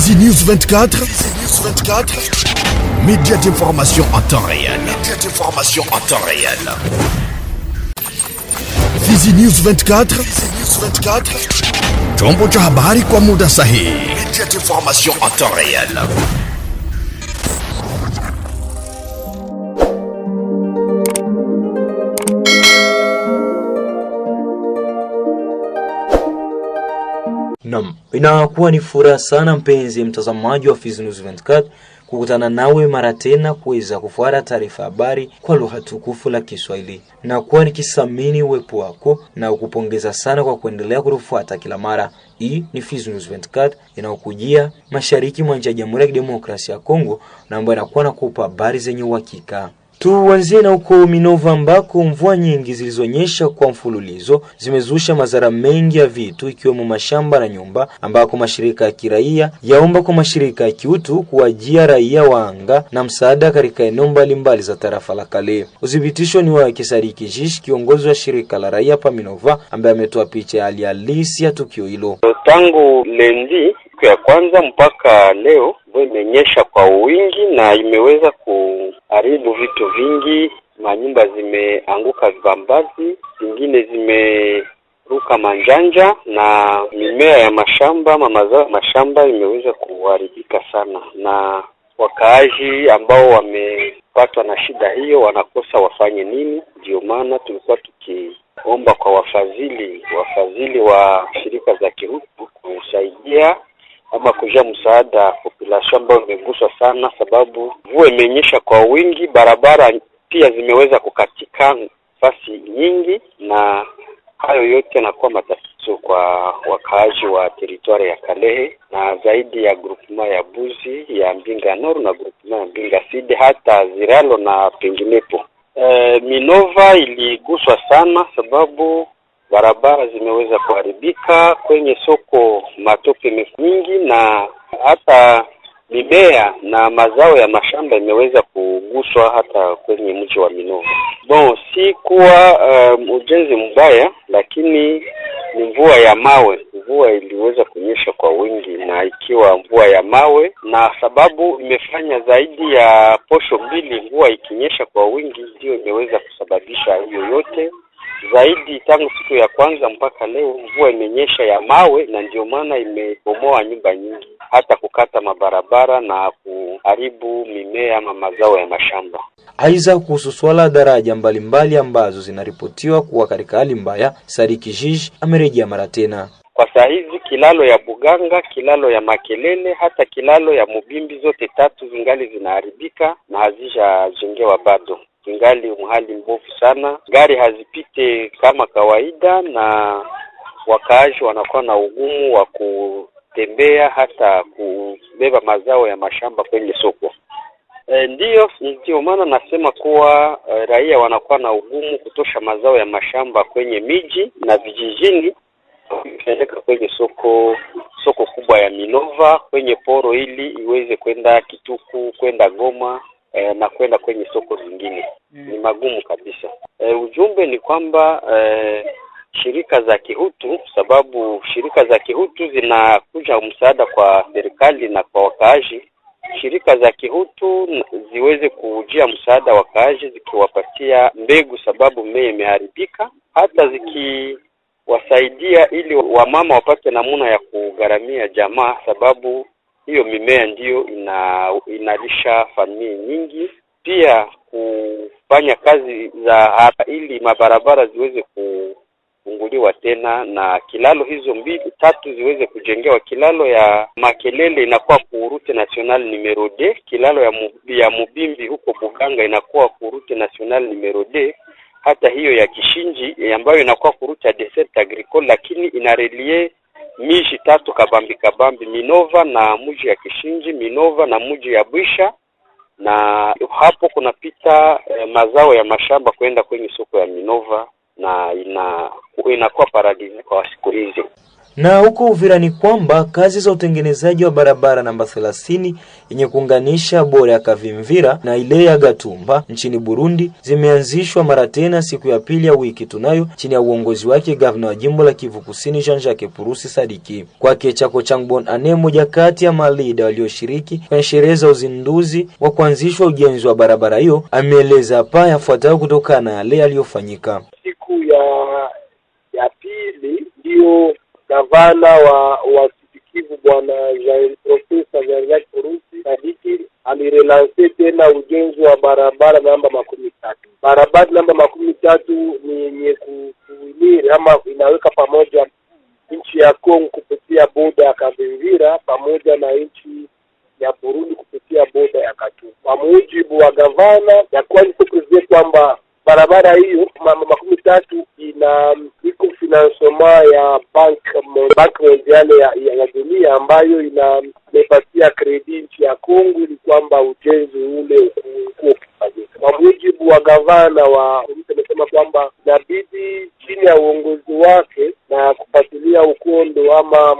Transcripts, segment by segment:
Fizi News 24. Fizi News 24. Média d'information en temps réel. Média d'information en temps réel. Fizi News 24. Fizi News 24. Chombo cha habari kwa muda sahihi. Média d'information en temps réel. Naam, inakuwa ni furaha sana mpenzi mtazamaji wa Fizi News 24 kukutana nawe mara tena kuweza kufuata taarifa habari kwa lugha tukufu la Kiswahili. Na kuwa nikisamini uwepo wako na kukupongeza sana kwa kuendelea kutufuata kila mara. Hii ni Fizi News 24 inayokujia mashariki mwa Jamhuri ya Kidemokrasia ya Kongo na ambayo inakuwa nakupa habari zenye uhakika. Tuanzie na huko Minova ambako mvua nyingi zilizonyesha kwa mfululizo zimezusha madhara mengi ya vitu ikiwemo mashamba na nyumba, ambako mashirika ya kiraia yaomba kwa mashirika ya kiutu kuwajia raia wa anga na msaada katika eneo mbalimbali za tarafa la Kale. Udhibitisho ni wa Kisariki Jish, kiongozi wa shirika la raia pa Minova, ambaye ametoa picha ya hali halisi ya tukio hilo. Tangu lendi ya kwanza mpaka leo mvua imenyesha kwa wingi na imeweza kuharibu vitu vingi. Manyumba zimeanguka vibambazi, zingine zimeruka manjanja, na mimea ya mashamba ama mazao ya mashamba imeweza kuharibika sana, na wakaaji ambao wamepatwa na shida hiyo wanakosa wafanye nini. Ndio maana tulikuwa tukiomba kwa wafadhili wa shirika za kihutu kusaidia ama kujia msaada population ambayo imeguswa sana, sababu mvua imenyesha kwa wingi. Barabara pia zimeweza kukatika nafasi nyingi, na hayo yote yanakuwa matatizo kwa wakaaji wa teritwari ya Kalehe na zaidi ya groupement ya Buzi, ya Mbinga Nord na groupement ya Mbinga Sud, hata Ziralo na penginepo. Minova iliguswa sana sababu barabara zimeweza kuharibika, kwenye soko matope mingi, na hata mimea na mazao ya mashamba imeweza kuguswa hata kwenye mji wa Minova. Si kuwa ujenzi mbaya, lakini ni mvua ya mawe. Mvua iliweza kunyesha kwa wingi, na ikiwa mvua ya mawe, na sababu imefanya zaidi ya posho mbili mvua ikinyesha kwa wingi, ndio imeweza kusababisha hiyo yote. Zaidi tangu siku ya kwanza mpaka leo mvua imenyesha ya mawe, na ndio maana imebomoa nyumba nyingi, hata kukata mabarabara na kuharibu mimea ama mazao ya mashamba. Aiza kuhusu swala daraja mbalimbali ambazo zinaripotiwa kuwa katika hali mbaya, Sariki Jish amerejea mara tena. Kwa saa hizi kilalo ya Buganga, kilalo ya Makelele, hata kilalo ya Mubimbi, zote tatu zingali zinaharibika na hazijajengewa bado. Kingali mahali mbovu sana, gari hazipite kama kawaida, na wakaaji wanakuwa na ugumu wa kutembea hata kubeba mazao ya mashamba kwenye soko. Ndio maana nasema kuwa raia wanakuwa na ugumu kutosha mazao ya mashamba kwenye miji na vijijini kupeleka kwenye soko kubwa ya Minova, kwenye poro ili iweze kwenda Kituku, kwenda Goma na kwenda kwenye soko zingine. Ni magumu kabisa. Ujumbe ni kwamba shirika za kihutu, sababu shirika za kihutu zinakuja msaada kwa serikali na kwa wakaaji. Shirika za kihutu ziweze kujia msaada wakaaji zikiwapatia mbegu, sababu mmea imeharibika, hata zikiwasaidia ili wamama wapate namuna ya kugharamia jamaa, sababu hiyo mimea ndiyo inalisha familia nyingi. Pia kufanya kazi za ili mabarabara ziweze kufunguliwa tena, na kilalo hizo tatu ziweze kujengewa. Kilalo ya Makelele inakuwa ku route nationale numero 2, kilalo ya Mubimbi huko Buganga inakuwa ku route nationale numero 2, hata hiyo ya Kishinji ambayo inakuwa ku route ya desert agricole, lakini inarelie miji tatu kabambi, Minova na mji ya Kishinji, Minova na mji ya Bwisha, na hapo kunapita mazao ya mashamba kwenda kwenye soko ya Minova, na inakuwa paradisi kwa siku hizi. Na huko Uvira ni kwamba kazi za utengenezaji wa barabara namba 30 yenye kuunganisha Bora ya Kavimvira na ile ya Gatumba nchini Burundi zimeanzishwa mara tena siku ya pili ya wiki tunayo chini ya uongozi wake gavana wa jimbo la Kivu Kusini Jean-Jacques Purusi Sadiki. Kwake Chako Changbon ane moja kati ya malida walioshiriki kwenye sherehe za uzinduzi wa kuanzishwa ujenzi wa barabara hiyo ameeleza hapa yafuatayo kutokana na yale yaliyofanyika. Siku ya pili ndio gavana wa Kivu bwana Profesa Jean-Jacques Purusi Sadiki alirelanse tena ujenzi wa barabara namba 13. Barabara namba 13 ni yenye kuiniri ama inaweka pamoja nchi ya Kongo kupitia boda ya Kavimvira pamoja na nchi ya Burundi kupitia boda ya Gatumba. Kwa mujibu wa gavana ya kwanza kuelezea kwamba barabara hiyo 13 iko financement ya Bank Mondiale ya Dunia ambayo imepatia kredi nchi ya Kongo ili kwamba ujenzi ule ukifanyika. Kwa mujibu wa gavana amesema kwamba inabidi chini ya uongozi wake na kufuatilia ukondo ama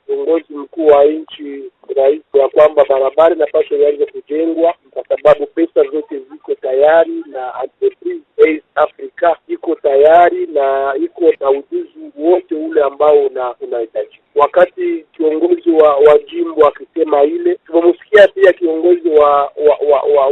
uongozi mkuu wa nchi rais ya kwamba barabara inapaswa ianze kujengwa kwa sababu pesa zote ziko tayari na Entreprise East Africa iko tayari na iko na ujuzi wote ule ambao unahitaji. Wakati kiongozi wa jimbo akisema ile, tumemsikia pia kiongozi wa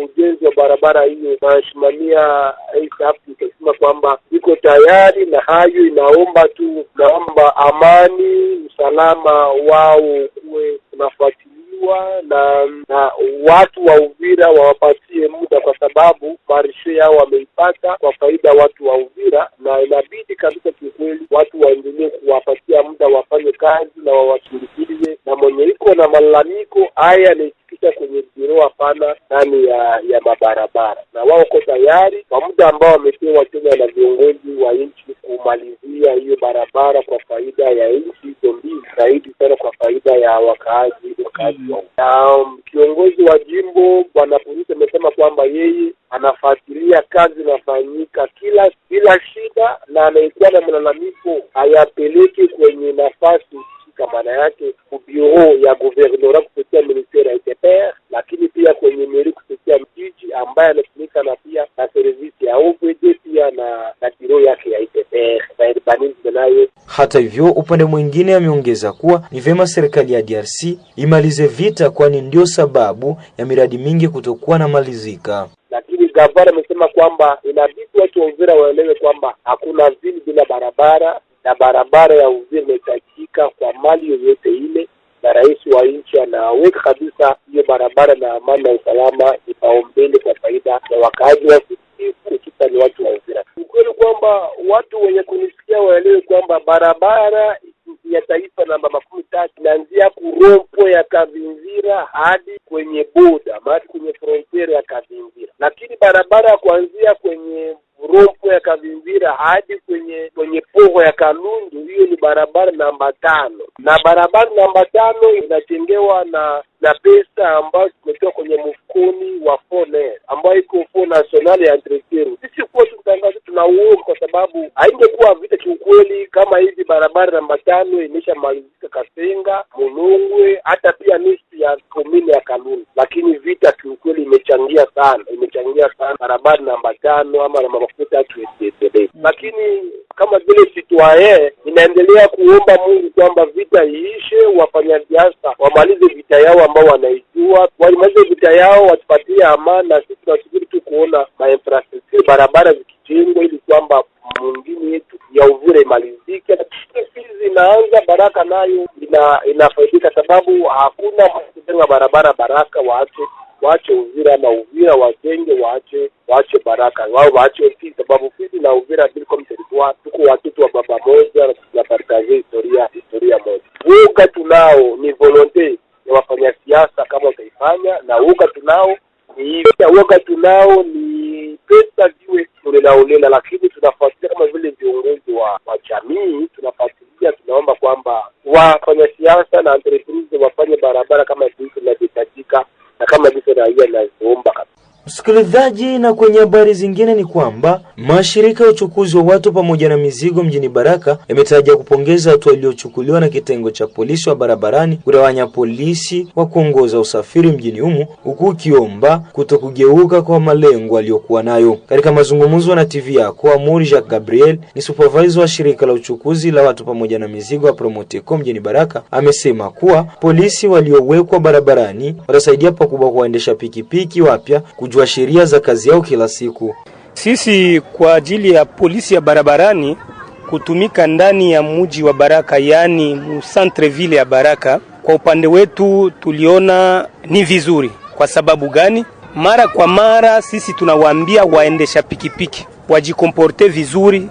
ujenzi wa barabara hiyo anashimamia East Africa akisema kwamba iko tayari na hayo inaomba amani, usalama wao kuwe unafuatiliwa na watu wa Uvira wawapatie muda kwa sababu marishe yao wameipata kwa faida watu wa Uvira, na inabidi kabisa kiukweli watu waendelee kuwapatia muda wafanye kazi na wawashirikilie, na mwenye iko na malalamiko haya ni kwenye biro hapana ndani ya mabarabara, na wao wako tayari kwa muda ambao wamepewa tena na viongozi wa nchi kumalizia hiyo barabara kwa faida ya nchi hizo mbili, zaidi sana kwa faida ya wakaazi wa kiongozi wa jimbo bwana Purusi amesema kwamba yeye anafuatilia kazi inafanyika kila shida, na anaikuwa na malalamiko hayapeleke kwenye nafasi maana yake bureau ya gouvernement kupitia ministeri ya ITPR, lakini pia kwenye meri kupitia mjiji ambaye anatumika na pia na servisi ya OPD pia na bureau yake ya ITPR na urbanism nayo. Hata hivyo upande mwingine ameongeza kuwa ni vema serikali ya DRC imalize vita kwani ndio sababu ya miradi mingi kutokuwa na malizika. Lakini gavana amesema kwamba inabidi watu wa Uvira waelewe kwamba hakuna vile bila barabara, na barabara ya Uvira imetajika kwa mali yoyote ile, na rais wa nchi anaweka kabisa hiyo barabara na amani na usalama ipaumbele kwa faida ya wakaaji wa Kivu, ni watu wa Uvira. Ukweli kwamba watu wenye kunisikia waelewe kwamba barabara ya taifa namba 13 inaanzia kurompo ya Kavimvira hadi kwenye boda, hadi kwenye frontiere ya Kavimvira, lakini barabara kuanzia kwenye rompo ya Kavimvira hadi kwenye poho ya Kalundu, hiyo ni barabara namba 5, na barabara namba 5 inajengewa na pesa ambayo zimetoka kwenye mfukoni wa FONAIR ambayo iko Fond National ya Entretien. Sisi kwa tutangaza tunauoga kwa sababu haingekuwa vita kiukweli kama hizi barabara namba 5 imeshamalizika Kasenga, Mulongwe, hata pia nusu ya komini ya Kalundu, lakini vita kiukweli imechangia sana barabara namba 5 ama namba 13 lakini kama vile citoyen inaendelea kuomba Mungu kwamba vita iishe, wafanyabiashara wamalize vita yao ambao wanaijua, wamalize vita yao watupatie amani, na sisi tunasubiri tu kuona infrastructure barabara zikijengwa ili kwamba mwingine yetu ya Uvira imalizike. Sisi zinaanza Baraka nayo inafaidika sababu hakuna kujenga barabara Baraka waache Uvira na Uvira wajenge waache Baraka. Wao waache Fizi sababu Fizi na Uvira bila territoire tuko watoto wa baba moja na tunapartager historia moja. Woga tunao ni volonte ya wafanya siasa kama utaifanya, na woga tunao ni pesa ziwe tunaolela, lakini tunafuatilia kama vile viongozi wa jamii tunafuatilia, tunaomba kwamba wafanya siasa na entreprise wafanye barabara kama hizo zinazohitajika na kama hizo raia naziomba. Msikilizaji, na kwenye habari zingine ni kwamba mashirika ya uchukuzi wa watu pamoja na mizigo mjini Baraka yametaja kupongeza hatua iliyochukuliwa na kitengo cha polisi wa barabarani kutawanya polisi wa kuongoza usafiri mjini humu, huku ukiomba kutokugeuka kwa malengo aliyokuwa nayo. Katika mazungumzo na TV yako, Amuri Jacques Gabriel ni supervisor wa shirika la uchukuzi la watu pamoja na mizigo wa Promoteco mjini Baraka, amesema kuwa polisi waliowekwa barabarani watasaidia pakubwa kuwaendesha pikipiki wapya kujua sheria za kazi yao kila siku. Sisi kwa ajili ya polisi ya barabarani kutumika ndani ya mji wa Baraka, yani mu centre ville ya Baraka, kwa upande wetu tuliona ni vizuri. Kwa sababu gani? Mara kwa mara sisi tunawaambia waendesha pikipiki wajikomporte vizuri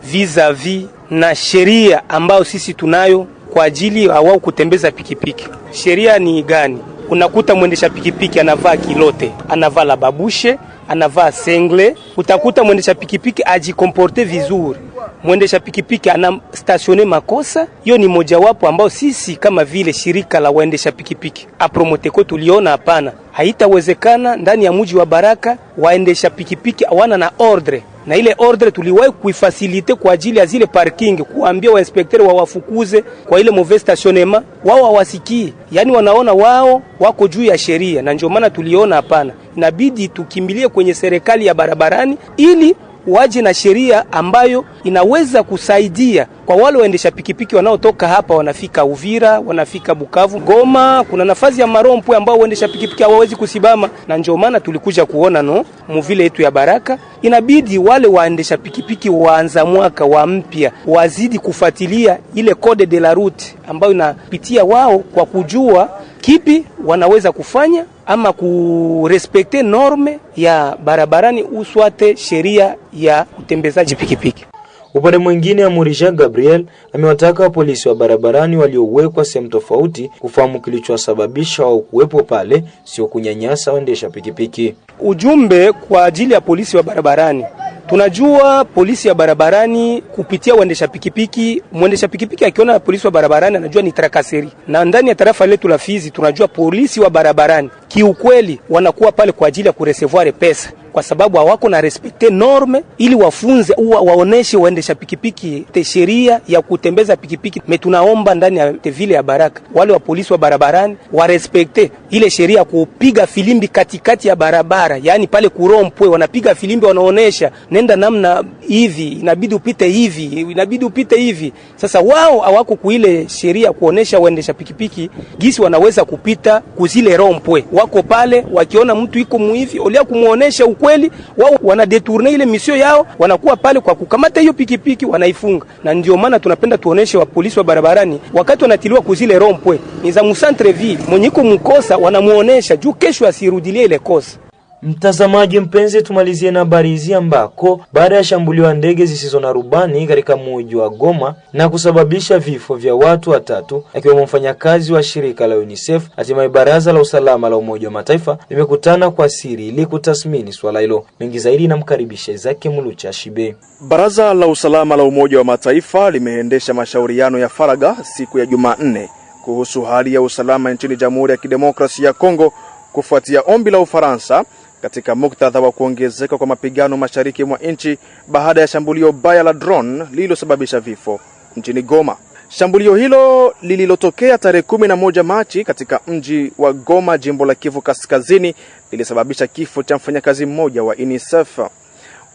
vis-a-vis na sheria ambayo sisi tunayo kwa ajili ya wao kutembeza pikipiki. Sheria ni gani? Unakuta mwendesha pikipiki anavaa kilote, anavaa la babushe, anavaa sengle. Utakuta mwendesha pikipiki ajikomporte vizuri. Mwendesha pikipiki ana statione makosa. Hiyo ni mojawapo ambao sisi kama vile shirika la waendesha pikipiki Promoteco tuliona hapana, haitawezekana ndani ya mji wa Baraka waendesha pikipiki hawana na ordre. Na ile ordre tuliwahi kuifasilite kwa ajili ya zile parking, kuambia wa inspector wawafukuze kwa ile mauvais stationnement, wao hawasikii. Yani wanaona wao wako juu ya sheria, na ndio maana tuliona hapana, inabidi tukimbilie kwenye serikali ya barabarani ili waje na sheria ambayo inaweza kusaidia kwa wale waendesha pikipiki wanaotoka hapa wanafika Uvira, wanafika Bukavu, Goma. Kuna nafasi ya marompo ambao waendesha pikipiki hawawezi kusimama, na ndio maana tulikuja kuona muvile yetu ya Baraka inabidi wale waendesha pikipiki waanza mwaka wa mpya wazidi kufuatilia ile code de la route ambayo inapitia wao kwa kujua kipi wanaweza kufanya ama kurespekte norme ya barabarani uswate sheria ya utembezaji pikipiki. Upande mwingine, Amuri Jacques Gabriel amewataka polisi wa barabarani waliowekwa sehemu tofauti kufahamu kilichosababisha au kuwepo pale, sio kunyanyasa waendesha pikipiki. Ujumbe kwa ajili ya polisi wa barabarani. Tunajua polisi ya barabarani kupitia waendesha pikipiki, mwendesha pikipiki akiona polisi wa barabarani anajua ni trakaseri. Na ndani ya tarafa letu la Fizi tunajua polisi wa barabarani kiukweli wanakuwa pale kwa ajili ya kureservoir pesa, kwa sababu hawako na respecte norme ili wafunze waoneshe waendesha pikipiki sheria ya kutembeza pikipiki. Tunaomba ndani ya vile ya Baraka wale wa polisi wa barabarani wa respecte ile sheria kupiga filimbi katikati ya barabara, yani pale kurompwe wanapiga filimbi, wanaonesha nenda namna hivi, inabidi upite hivi, inabidi upite hivi. Sasa wao hawako kuile sheria kuonesha waendesha pikipiki gisi wanaweza kupita kuzile rompwe. Wako pale wakiona mtu iko muhivi olia kumuonesha ukweli, wao wanadetourne ile mission yao, wanakuwa pale kwa kukamata hiyo pikipiki wanaifunga. Na ndio maana tunapenda tuoneshe wa polisi wa barabarani wakati wanatiliwa kuzile rompwe ni za musantre ville, mwenye iko mkosa wanamuonesha juu kesho asirudilie ile kosa. Mtazamaji mpenzi, tumalizie na habari hizi ambako baada ya shambulio la ndege zisizo na rubani katika mji wa Goma na kusababisha vifo vya watu watatu akiwemo mfanyakazi wa shirika la UNICEF, hatimaye Baraza la Usalama la Umoja wa Mataifa limekutana kwa siri ili kutathmini swala hilo. Mengi zaidi na mkaribisha Zake Mulucha Shibe. Baraza la Usalama la Umoja wa Mataifa limeendesha mashauriano ya faragha siku ya Jumanne kuhusu hali ya usalama nchini Jamhuri ya Kidemokrasia ya Kongo kufuatia ombi la Ufaransa katika muktadha wa kuongezeka kwa mapigano mashariki mwa nchi baada ya shambulio baya la drone lililosababisha vifo nchini Goma. Shambulio hilo lililotokea tarehe 11 Machi katika mji wa Goma, jimbo la Kivu Kaskazini, lilisababisha kifo cha mfanyakazi mmoja wa UNICEF.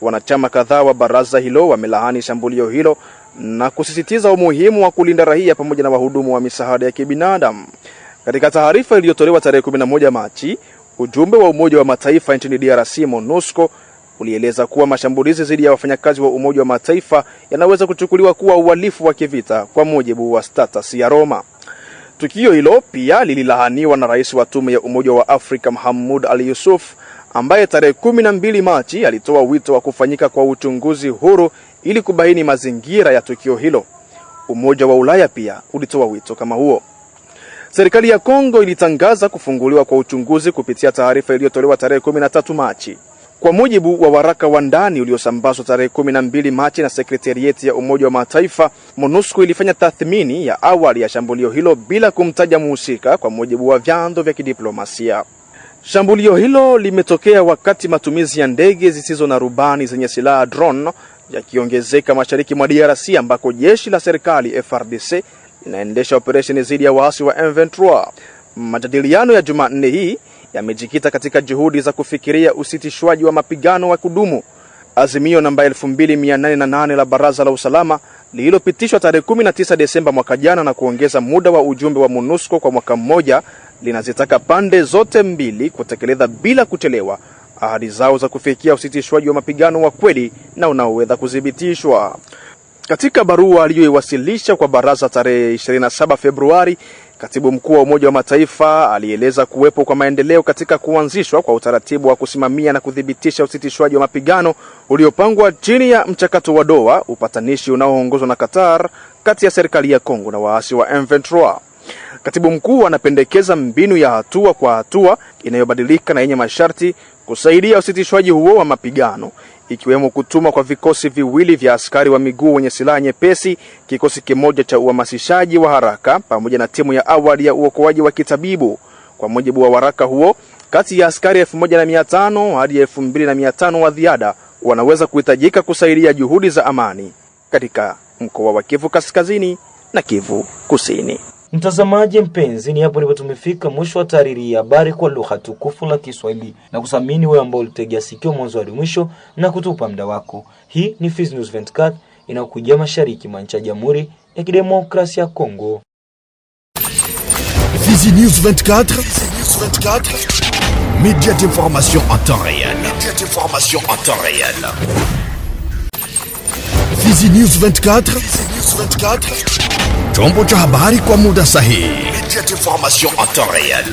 Wanachama kadhaa wa baraza hilo wamelaani shambulio hilo na kusisitiza umuhimu wa kulinda raia pamoja na wahudumu wa misaada ya kibinadamu. Katika taarifa iliyotolewa tarehe 11 Machi, ujumbe wa Umoja wa Mataifa nchini DRC MONUSCO ulieleza kuwa mashambulizi dhidi ya wafanyakazi wa Umoja wa Mataifa yanaweza kuchukuliwa kuwa uhalifu wa kivita kwa mujibu wa status ya Roma. Tukio hilo pia lililaaniwa na Rais wa Tume ya Umoja wa Afrika Mohamed Ali Yusuf, ambaye tarehe 12 Machi alitoa wito wa kufanyika kwa uchunguzi huru ili kubaini mazingira ya tukio hilo. Umoja wa Ulaya pia ulitoa wito kama huo. Serikali ya Kongo ilitangaza kufunguliwa kwa uchunguzi kupitia taarifa iliyotolewa tarehe 13 Machi. Kwa mujibu wa waraka wa ndani uliosambazwa tarehe 12 Machi na Sekretarieti ya Umoja wa Mataifa, MONUSCO ilifanya tathmini ya awali ya shambulio hilo bila kumtaja mhusika, kwa mujibu wa vyanzo vya kidiplomasia. Shambulio hilo limetokea wakati matumizi ya ndege zisizo na rubani zenye silaha drone yakiongezeka mashariki mwa DRC, ambako jeshi la serikali FARDC linaendesha operesheni dhidi ya waasi wa M23. Majadiliano ya Jumanne hii yamejikita katika juhudi za kufikiria usitishwaji wa mapigano wa kudumu. Azimio namba 2808 la Baraza la Usalama lililopitishwa tarehe 19 Desemba mwaka jana na kuongeza muda wa ujumbe wa MONUSCO kwa mwaka mmoja linazitaka pande zote mbili kutekeleza bila kuchelewa ahadi zao za kufikia usitishwaji wa mapigano wa kweli na unaoweza kudhibitishwa. Katika barua aliyoiwasilisha kwa baraza tarehe 27 Februari, Katibu Mkuu wa Umoja wa Mataifa alieleza kuwepo kwa maendeleo katika kuanzishwa kwa utaratibu wa kusimamia na kudhibitisha usitishwaji wa mapigano uliopangwa chini ya mchakato wa Doha, upatanishi unaoongozwa na Qatar kati ya serikali ya Kongo na waasi wa M23. Katibu Mkuu anapendekeza mbinu ya hatua kwa hatua inayobadilika na yenye masharti kusaidia usitishwaji huo wa mapigano, ikiwemo kutuma kwa vikosi viwili vya askari wa miguu wenye silaha nyepesi, kikosi kimoja cha uhamasishaji wa haraka pamoja na timu ya awali ya uokoaji wa kitabibu. Kwa mujibu wa waraka huo, kati ya askari 1500 hadi 2500 wa ziada wanaweza kuhitajika kusaidia juhudi za amani katika mkoa wa Kivu Kaskazini na Kivu Kusini. Mtazamaji mpenzi, ni hapo ndipo tumefika mwisho wa tahariri ya habari kwa lugha tukufu la Kiswahili, na kusamini wewe ambao ulitegea sikio mwanzo hadi mwisho na kutupa muda wako. Hii ni Fizi News 24 inakujia mashariki mwa nchi ya Jamhuri ya Kidemokrasia ya Kongo. Fizi News 24, média d'information en temps réel. Fizi News 24, chombo cha habari kwa muda sahihi. Média d'information en temps réel.